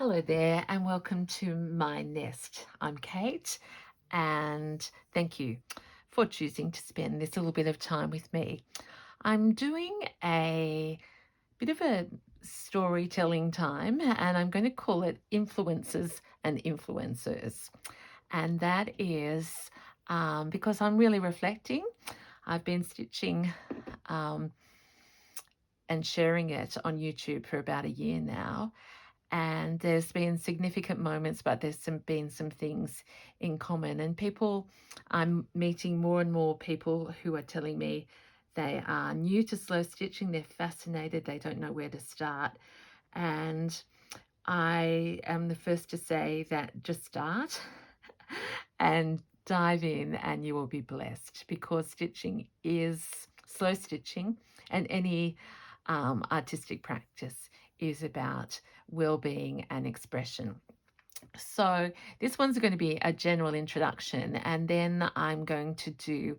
Hello there, and welcome to my nest. I'm Kate, and thank you for choosing to spend this little bit of time with me. I'm doing a bit of a storytelling time, and I'm going to call it Influences and Influencers. And that is because I'm really reflecting. I've been stitching um, and sharing it on YouTube for about a year now, and there's been significant moments, but been some things in common. And I'm meeting more and more people who are telling me they are new to slow stitching, they're fascinated, they don't know where to start. And I am the first to say that just start and dive in, and you will be blessed, because stitching is slow stitching, and any artistic practice is about well-being and expression. So this one's going to be a general introduction, and then I'm going to do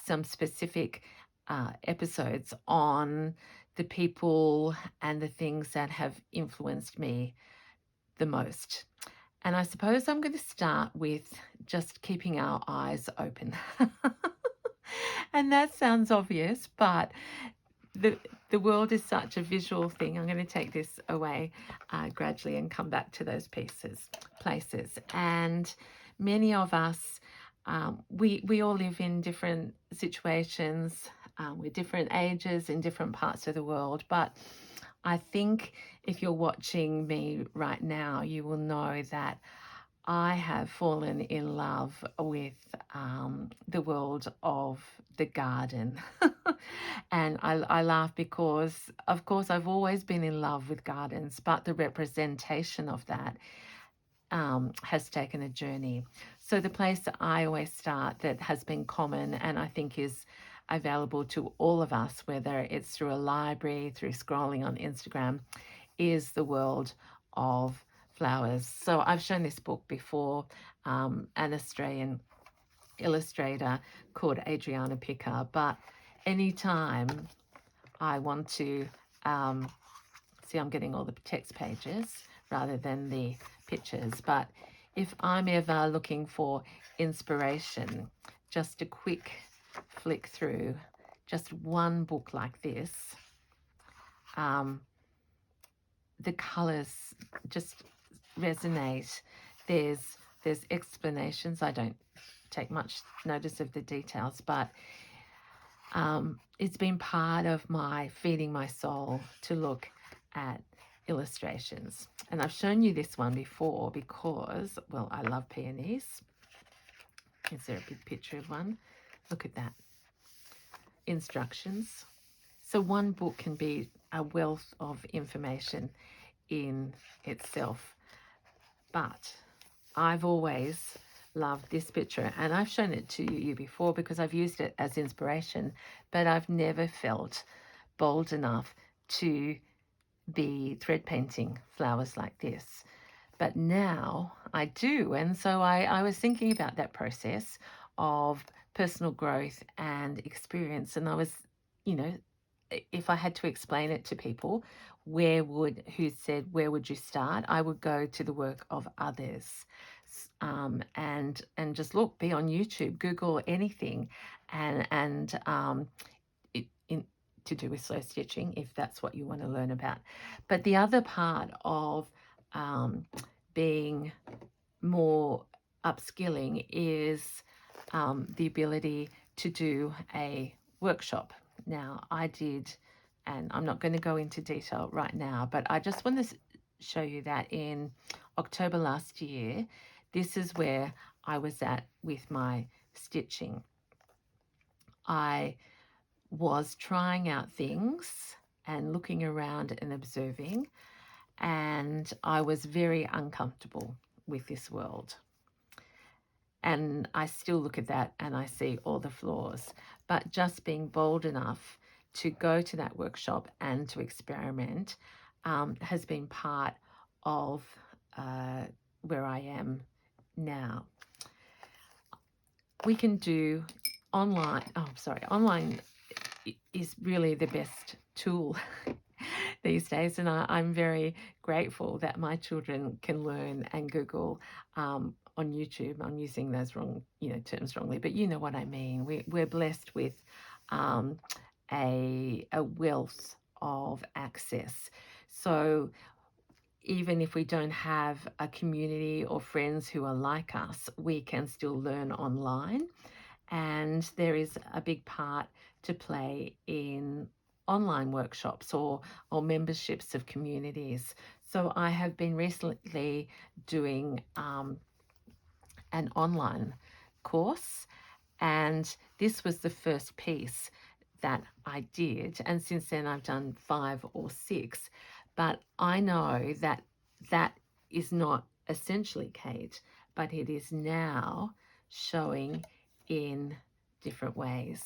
some specific episodes on the people and the things that have influenced me the most. And I suppose I'm going to start with just keeping our eyes open. And that sounds obvious, but the the world is such a visual thing. I'm going to take this away gradually and come back to those places. And many of us, we all live in different situations, with different ages in different parts of the world. But I think if you're watching me right now, you will know that I have fallen in love with the world of the garden. And I laugh because, of course, I've always been in love with gardens, but the representation of that has taken a journey. So, the place that I always start that has been common and I think is available to all of us, whether it's through a library, through scrolling on Instagram, is the world of flowers. So I've shown this book before, an Australian illustrator called Adriana Picker, but anytime I want to, see, I'm getting all the text pages rather than the pictures, but if I'm ever looking for inspiration, just a quick flick through just one book like this, um, the colors just resonate. There's explanations. I don't take much notice of the details, but it's been part of my feeding my soul to look at illustrations. And I've shown you this one before because, well, I love peonies. Is there a big picture of one? Look at that. Instructions. So one book can be a wealth of information in itself. But I've always loved this picture, and I've shown it to you before because I've used it as inspiration, but I've never felt bold enough to be thread painting flowers like this. But now I do. And so I was thinking about that process of personal growth and experience. And I was, you know, if I had to explain it to people, who said, where would you start? I would go to the work of others, and just look, be on YouTube, Google anything, and it, in, to do with slow stitching, if that's what you want to learn about. But the other part of being more upskilling is the ability to do a workshop. Now, I did, and I'm not going to go into detail right now, but I just want to show you that in October last year, this is where I was at with my stitching. I was trying out things and looking around and observing, and I was very uncomfortable with this world. And I still look at that and I see all the flaws. But just being bold enough to go to that workshop and to experiment has been part of where I am now. We can do online. Online is really the best tool these days, and I'm very grateful that my children can learn and Google on YouTube. I'm using those wrong, terms wrongly, but you know what I mean. We're blessed with um, a wealth of access. So even if we don't have a community or friends who are like us, we can still learn online. And there is a big part to play in online workshops or memberships of communities. So I have been recently doing an online course, and this was the first piece that I did. And since then, I've done 5 or 6. But I know that that is not essentially Kate, but it is now showing in different ways.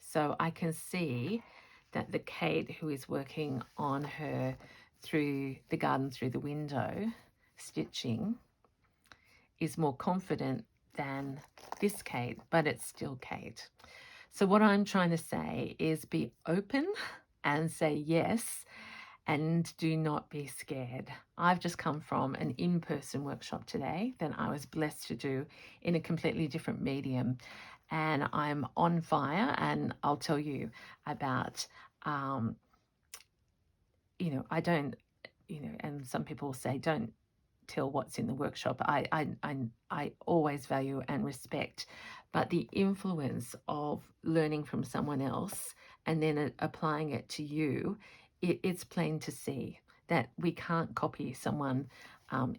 So I can see that the Kate who is working on her through the garden through the window stitching is more confident than this Kate, but it's still Kate. So what I'm trying to say is be open and say yes, and do not be scared. I've just come from an in-person workshop today that I was blessed to do in a completely different medium, and I'm on fire, and I'll tell you about I don't, and some people say don't tell what's in the workshop. I always value and respect, but the influence of learning from someone else and then applying it to you, it's plain to see that we can't copy someone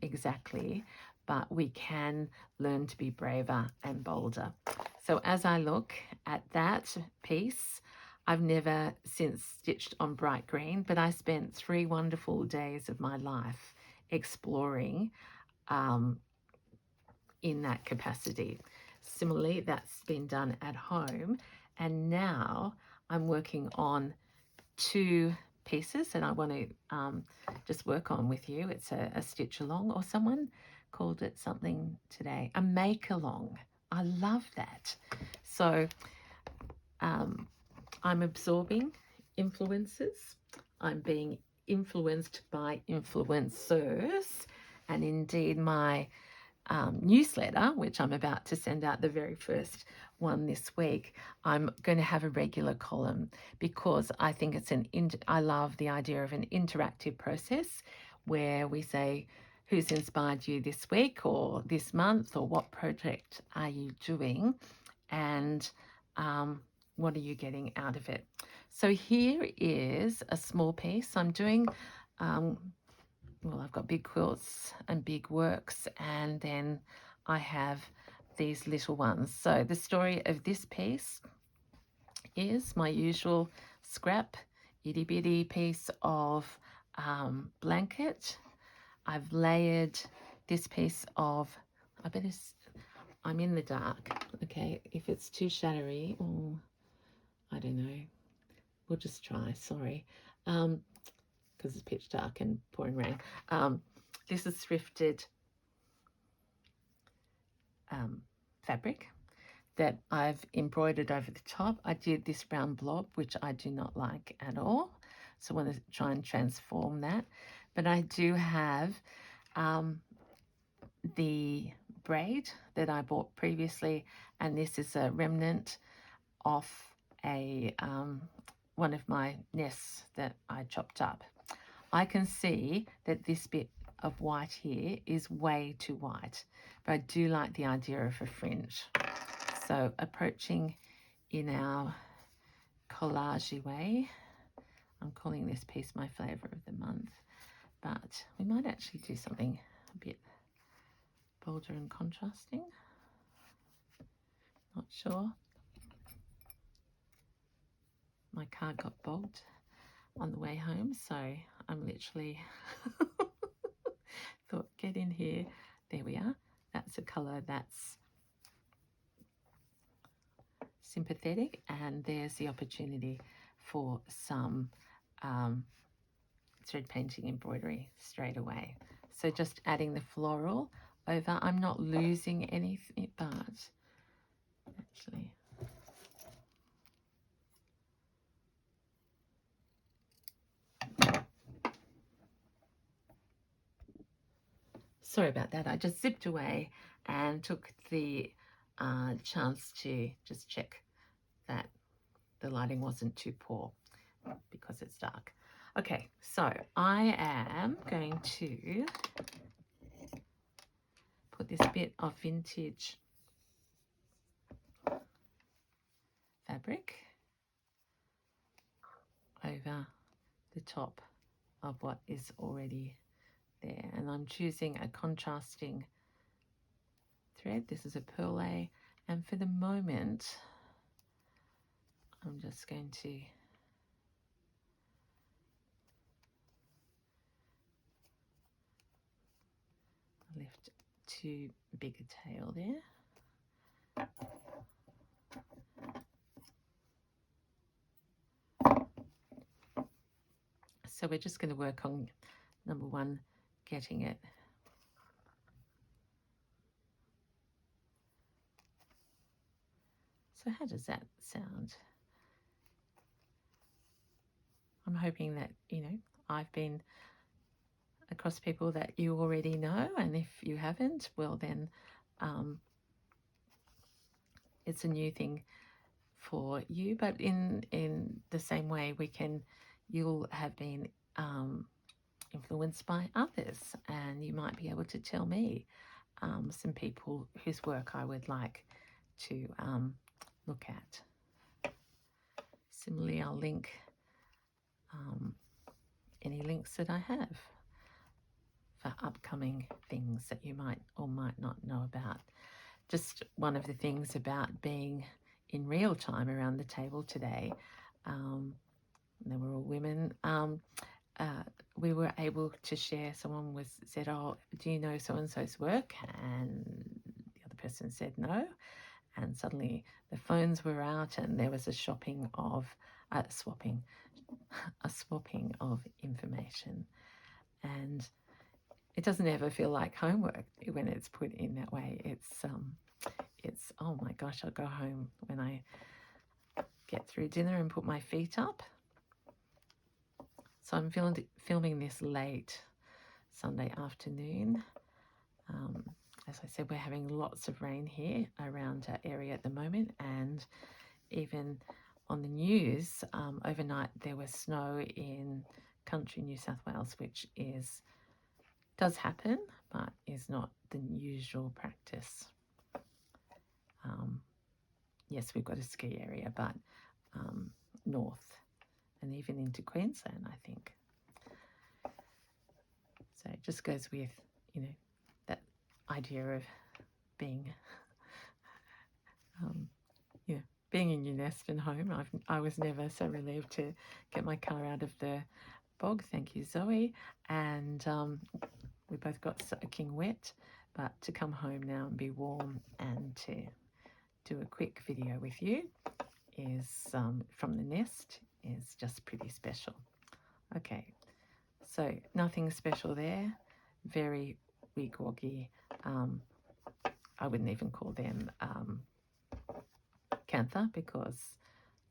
exactly, but we can learn to be braver and bolder. So as I look at that piece, I've never since stitched on bright green, but I spent 3 wonderful days of my life exploring in that capacity. Similarly, that's been done at home, and now I'm working on 2 pieces that I want to just work on with you. It's a stitch along, or someone called it something today, a make along. I love that. So I'm absorbing influences. I'm being influenced by influencers, and indeed my newsletter, which I'm about to send out, the very first one this week, I'm going to have a regular column because I think it's I love the idea of an interactive process where we say, who's inspired you this week or this month, or what project are you doing, and what are you getting out of it? So here is a small piece. I'm doing I've got big quilts and big works, and then I have these little ones. So the story of this piece is my usual scrap, itty bitty piece of blanket. I've layered this piece of, I'm in the dark, okay? If it's too shadowy, I don't know. We'll just try, sorry. Because it's pitch dark and pouring rain. This is thrifted fabric that I've embroidered over the top. I did this round blob, which I do not like at all. So I want to try and transform that. But I do have the braid that I bought previously, and this is a remnant off a one of my nests that I chopped up. I can see that this bit of white here is way too white, but I do like the idea of a fringe. So approaching in our collage way, I'm calling this piece my flavour of the month, but we might actually do something a bit bolder and contrasting. Not sure. My car got bogged on the way home, so I'm literally thought, get in here. There we are. That's a colour that's sympathetic, and there's the opportunity for some thread painting embroidery straight away. So just adding the floral over. I'm not losing anything, but actually Sorry about that. I just zipped away and took the chance to just check that the lighting wasn't too poor because it's dark. Okay, so I am going to put this bit of vintage fabric over the top of what is already there, and I'm choosing a contrasting thread. This is a Perle, and for the moment I'm just going to lift too big a tail there. So we're just going to work on number one, getting it so how does that sound? I'm hoping that, you know, I've been across people that you already know, and if you haven't, well then it's a new thing for you, but in the same way you'll have been influenced by others, and you might be able to tell me some people whose work I would like to look at. Similarly, I'll link any links that I have for upcoming things that you might or might not know about. Just one of the things about being in real time around the table today, they were all women, we were able to share. Someone said, oh, do you know so-and-so's work? And the other person said no. And suddenly the phones were out and there was a swapping of information. And it doesn't ever feel like homework when it's put in that way. It's oh my gosh, I'll go home when I get through dinner and put my feet up. So I'm filming this late Sunday afternoon. As I said, we're having lots of rain here around our area at the moment, and even on the news overnight there was snow in country New South Wales, which does happen, but is not the usual practice. Yes, we've got a ski area, but north and even into Queensland, I think. So it just goes with, you know, that idea of being, being in your nest and home. I was never so relieved to get my car out of the bog. Thank you, Zoe. And we both got soaking wet, but to come home now and be warm and to do a quick video with you is from the nest is just pretty special. Okay, so nothing special there. Very wig-woggy. I wouldn't even call them Cantha because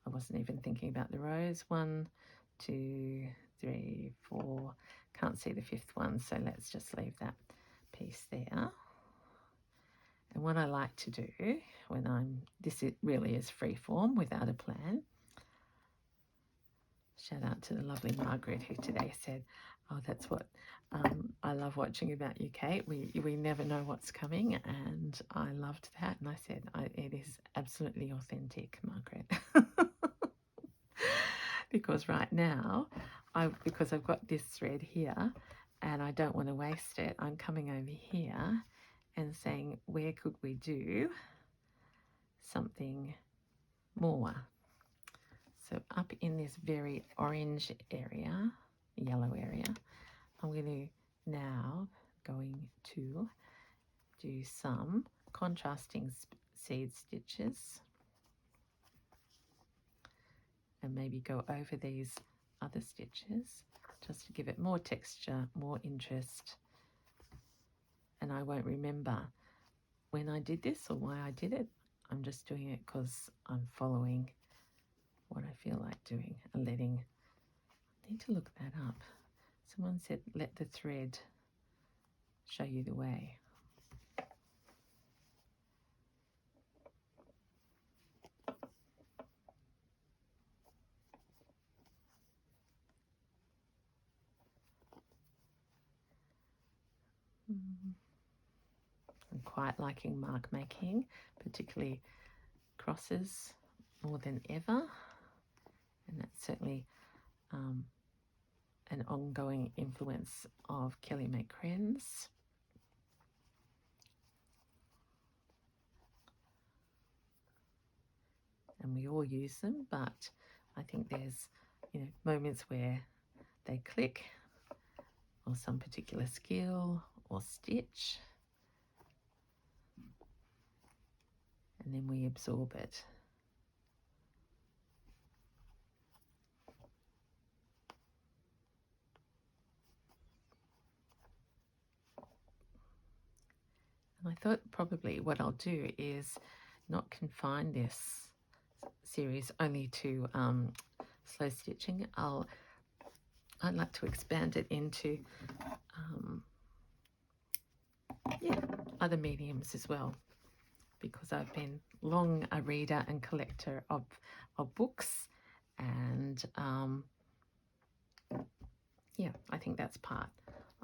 I wasn't even thinking about the rows. 1, 2, 3, 4. Can't see the fifth one, so let's just leave that piece there. And what I like to do when really is free form without a plan. Shout out to the lovely Margaret who today said, oh, that's what I love watching about you, Kate. We never know what's coming, and I loved that. And I said, it is absolutely authentic, Margaret. Because right now, because I've got this thread here and I don't want to waste it, I'm coming over here and saying, where could we do something more? So up in this very orange area, yellow area, I'm going to now do some contrasting seed stitches and maybe go over these other stitches just to give it more texture, more interest. And I won't remember when I did this or why I did it. I'm just doing it because I'm following what I feel like doing and I need to look that up. Someone said let the thread show you the way. I'm quite liking mark making, particularly crosses, more than ever, and that's certainly an ongoing influence of Kelly McCren's. And we all use them, but I think there's, moments where they click, or some particular skill or stitch, and then we absorb it. And I thought probably what I'll do is not confine this series only to slow stitching. I'd like to expand it into other mediums as well, because I've been long a reader and collector of books, and I think that's part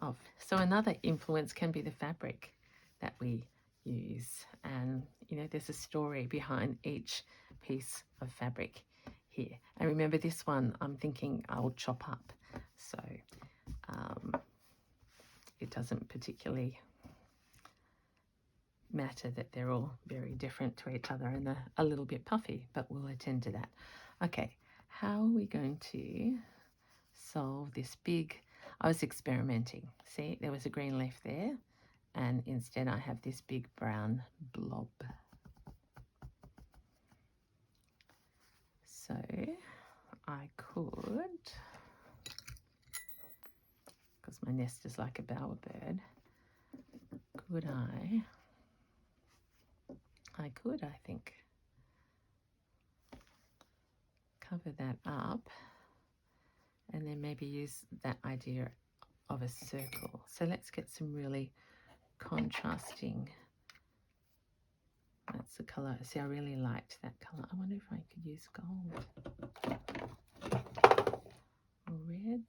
of. So another influence can be the fabric that we use, and there's a story behind each piece of fabric here. And remember, this one I'm thinking I'll chop up, so it doesn't particularly matter that they're all very different to each other and a little bit puffy, but we'll attend to that. Okay, how are we going to solve this big... I was experimenting. See, there was a green leaf there, and instead I have this big brown blob. So I could, because my nest is like a bowerbird, I think, cover that up, and then maybe use that idea of a circle. So let's get some really contrasting. That's the colour. See, I really liked that colour. I wonder if I could use gold or red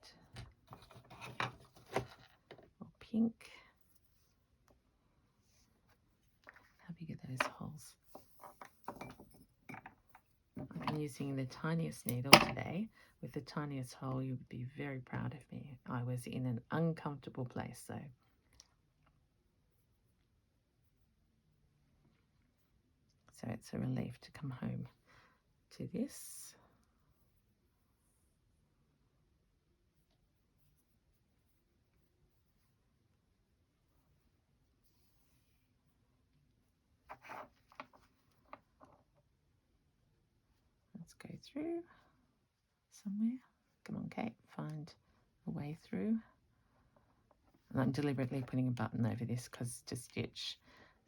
or pink. How big are those holes? I've been using the tiniest needle today. With the tiniest hole, you would be very proud of me. I was in an uncomfortable place, so it's a relief to come home to this. Let's go through somewhere. Come on, Kate, find a way through. And I'm deliberately putting a button over this because to stitch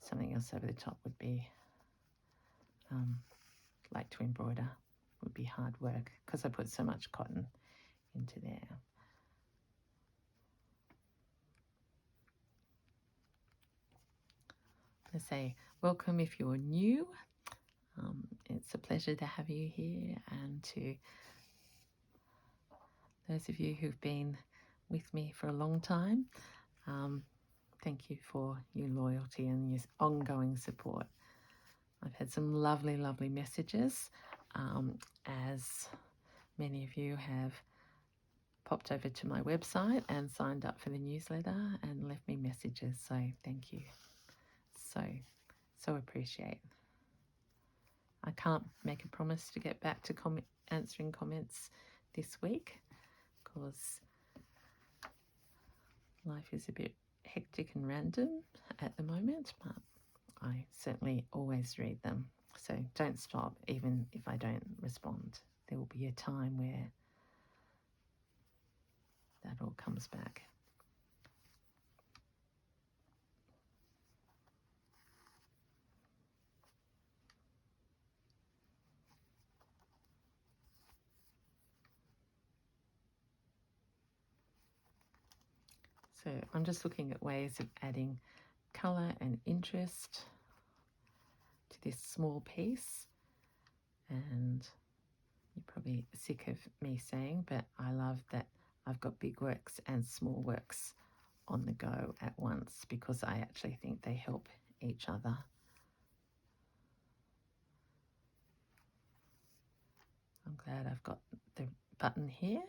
something else over the top would be, like to embroider, would be hard work because I put so much cotton into there. I say welcome if you're new. It's a pleasure to have you here, and to those of you who've been with me for a long time, thank you for your loyalty and your ongoing support. I've had some lovely, lovely messages, as many of you have popped over to my website and signed up for the newsletter and left me messages, so thank you. So appreciate. I can't make a promise to get back to answering comments this week because life is a bit hectic and random at the moment, but I certainly always read them. So don't stop even if I don't respond. There will be a time where that all comes back. So I'm just looking at ways of adding colour and interest to this small piece, and you're probably sick of me saying, but I love that I've got big works and small works on the go at once, because I actually think they help each other. I'm glad I've got the button here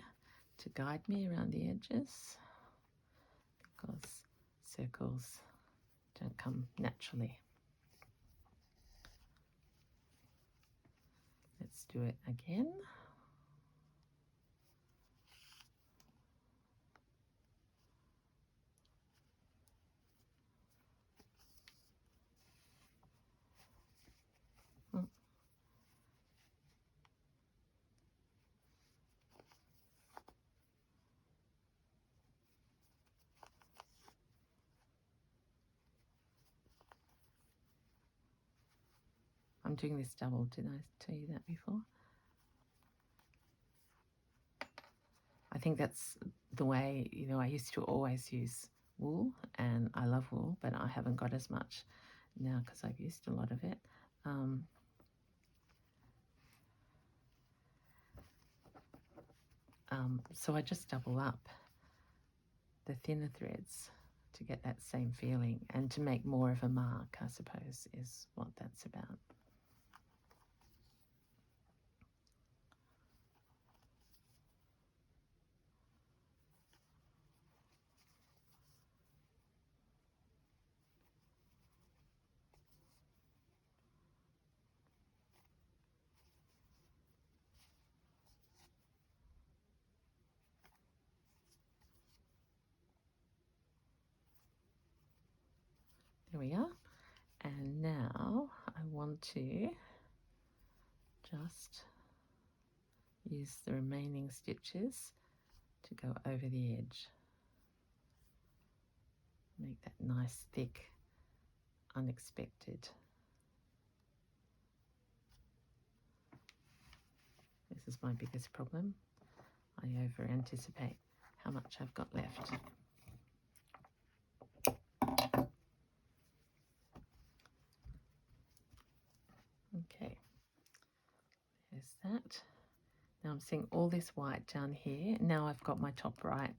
to guide me around the edges, because circles don't come naturally. Let's do it again. I'm doing this double, didn't I tell you that before? I think that's the way, you know, I used to always use wool, and I love wool, but I haven't got as much now because I've used a lot of it. So I just double up the thinner threads to get that same feeling, and to make more of a mark, I suppose, is what that's about. There we are. And now I want to just use the remaining stitches to go over the edge. Make that nice, thick, unexpected. This is my biggest problem. I over anticipate how much I've got left. Okay, there's that. Now I'm seeing all this white down here. Now I've got my top right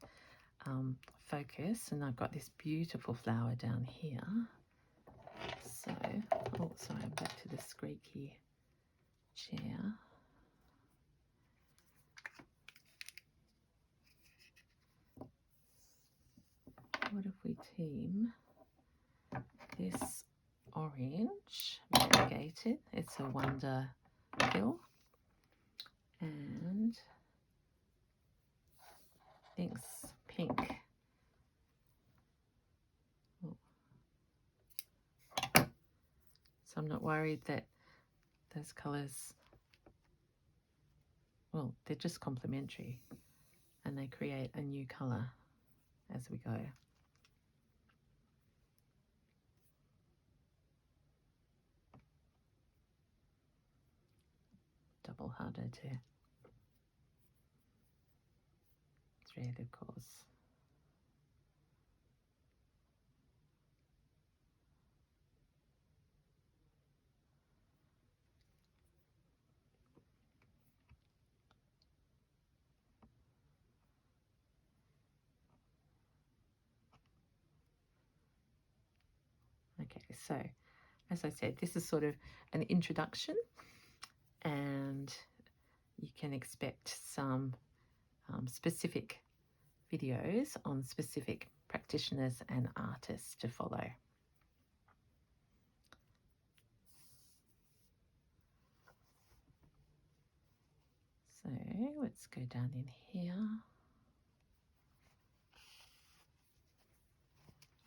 focus, and I've got this beautiful flower down here. So, oh, sorry, I'm back to the squeaky chair. What if we team this orange, variegated, it's a Wonder Pill, and thinks pink. Oh. So I'm not worried that those colours, well, they're just complementary, and they create a new colour as we go. Double harder to thread, of course. Okay, so as I said, this is sort of an introduction, and you can expect some specific videos on specific practitioners and artists to follow. So let's go down in here.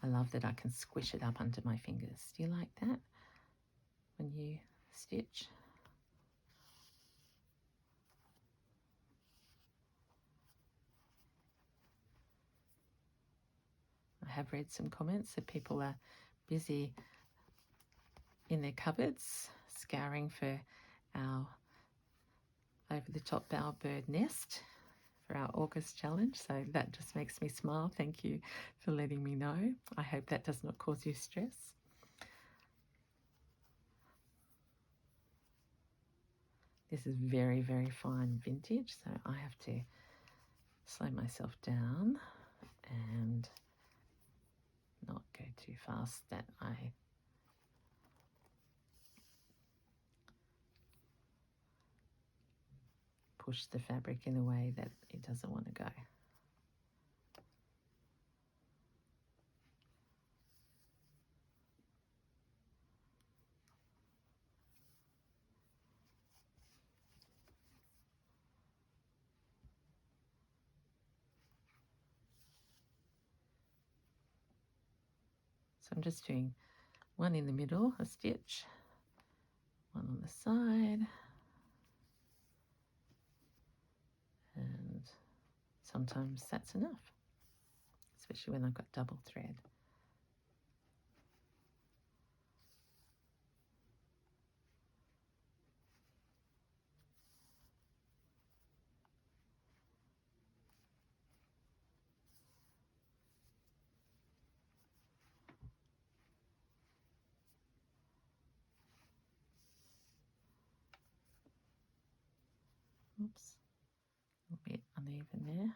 I love that I can squish it up under my fingers. Do you like that when you stitch? I have read some comments that people are busy in their cupboards scouring for our over-the-top bowerbird nest for our August challenge, so that just makes me smile. Thank you for letting me know. I hope that does not cause you stress. This is very, very fine vintage, so I have to slow myself down and not go too fast that I push the fabric in a way that it doesn't want to go. So I'm just doing one in the middle, a stitch, one on the side, and sometimes that's enough, especially when I've got double thread. Oops, a little bit uneven there.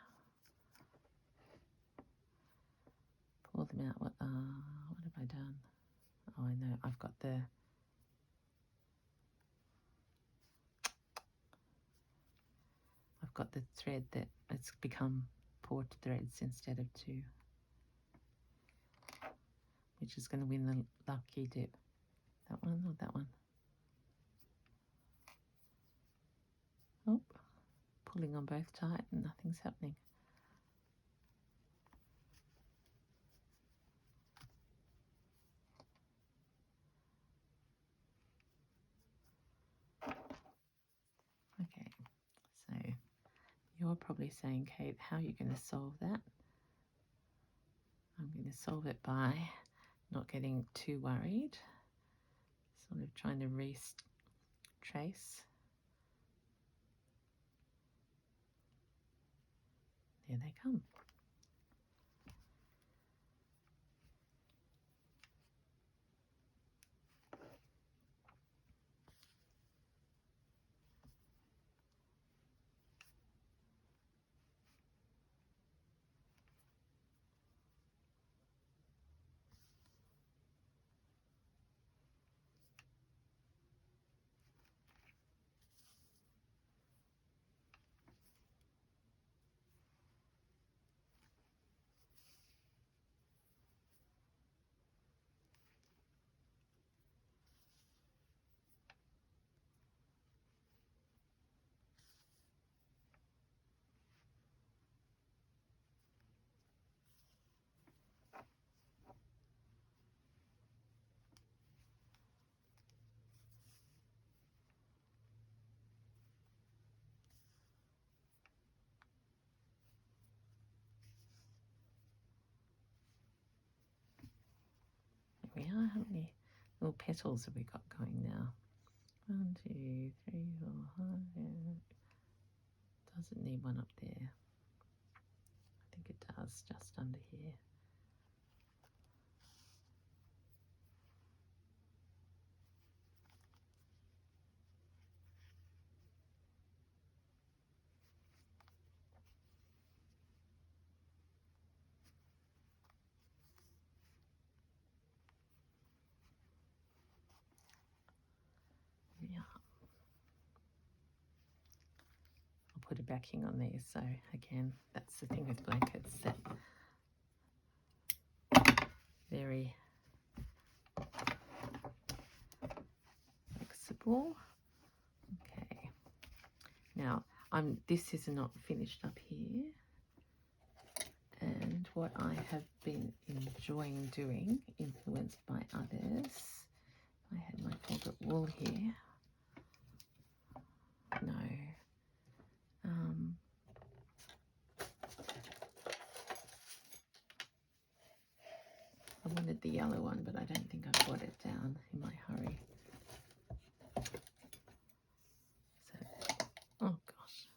Pull them out. What have I done? Oh, I know. I've got the thread that it's become 4 threads instead of 2, which is going to win the lucky dip. That one or that one? Oh, pulling on both tight and nothing's happening. Okay, so you're probably saying, Kate, how are you going to solve that? I'm going to solve it by not getting too worried, sort of trying to retrace. There they come. There we are. How many little petals have we got going now? 1, 2, 3, 4, 5. Doesn't need one up there. I think it does, just under here. Yeah. I'll put a backing on these. So again, that's the thing with blankets, that very flexible. Okay. Now, this is not finished up here. And what I have been enjoying doing, influenced by others, I had my favourite wool here. No. I wanted the yellow one, but I don't think I brought it down in my hurry. So, oh gosh.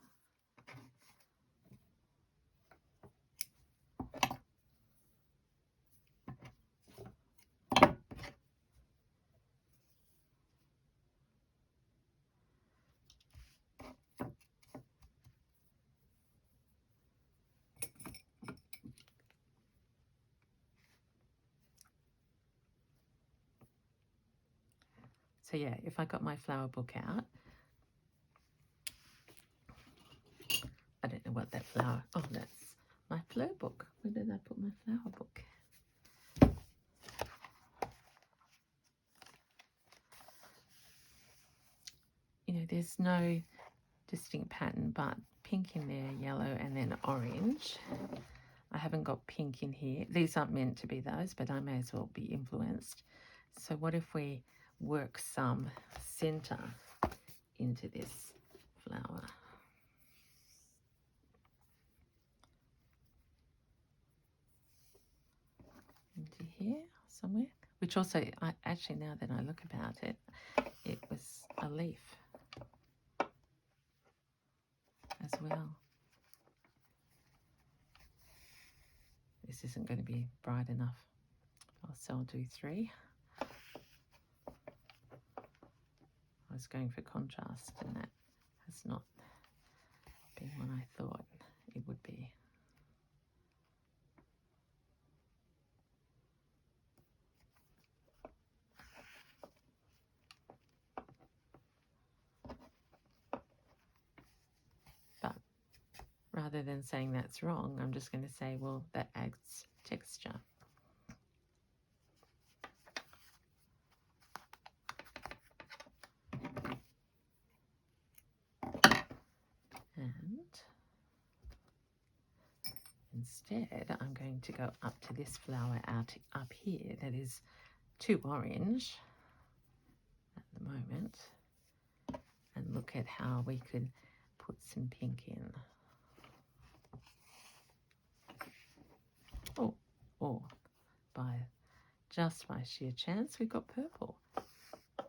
So yeah, if I got my flower book out, I don't know what that flower, oh, that's my flower book. Where did I put my flower book? You know, there's no distinct pattern, but pink in there, yellow, and then orange. I haven't got pink in here. These aren't meant to be those, but I may as well be influenced. So what if we work some center into this flower? Into here somewhere. Which also, actually, now that I look about it, it was a leaf as well. This isn't going to be bright enough. So I'll do 3. I was going for contrast, and that has not been what I thought it would be. But rather than saying that's wrong, I'm just going to say, well, that adds texture. And instead, I'm going to go up to this flower up here that is too orange at the moment, and look at how we could put some pink in. Oh, or just by sheer chance, we got purple.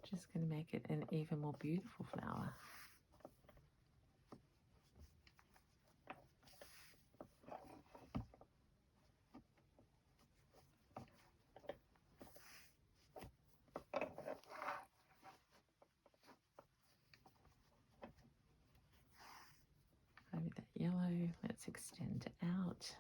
Just going to make it an even more beautiful flower. Over that yellow, let's extend it out.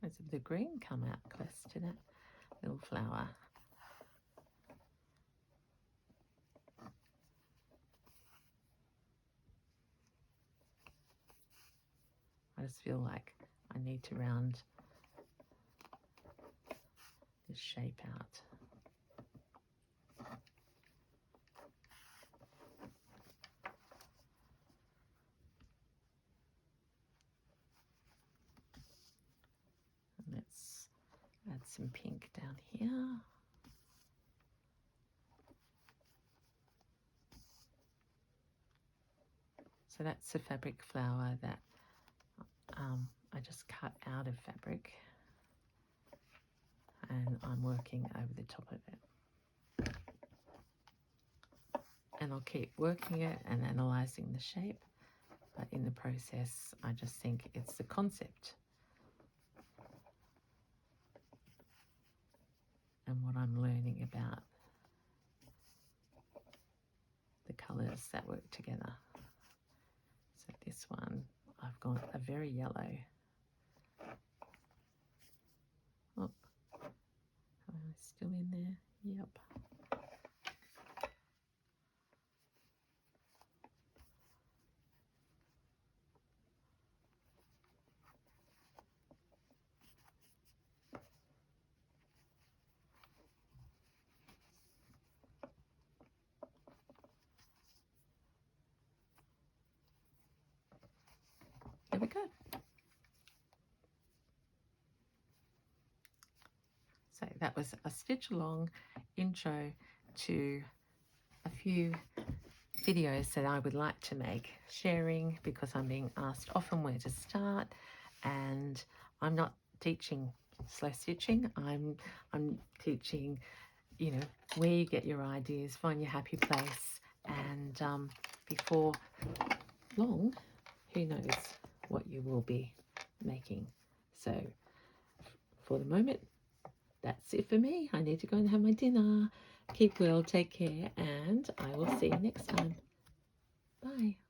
There's a bit of green come out close to that little flower. I just feel like I need to round this shape out. And let's add some pink down here. So that's the fabric flower that I just cut out of fabric, and I'm working over the top of it. And I'll keep working it and analysing the shape, but in the process I just think it's the concept and what I'm learning about the colours that work together. So this one, I've got a very yellow. Oh, am I still in there? Yep. There we go. So that was a stitch along intro to a few videos that I would like to make, sharing, because I'm being asked often where to start, and I'm not teaching slow stitching. I'm teaching, you know, where you get your ideas, find your happy place, and before long, who knows what you will be making. So for the moment, that's it for me. I need to go and have my dinner. Keep well, take care, and I will see you next time. Bye.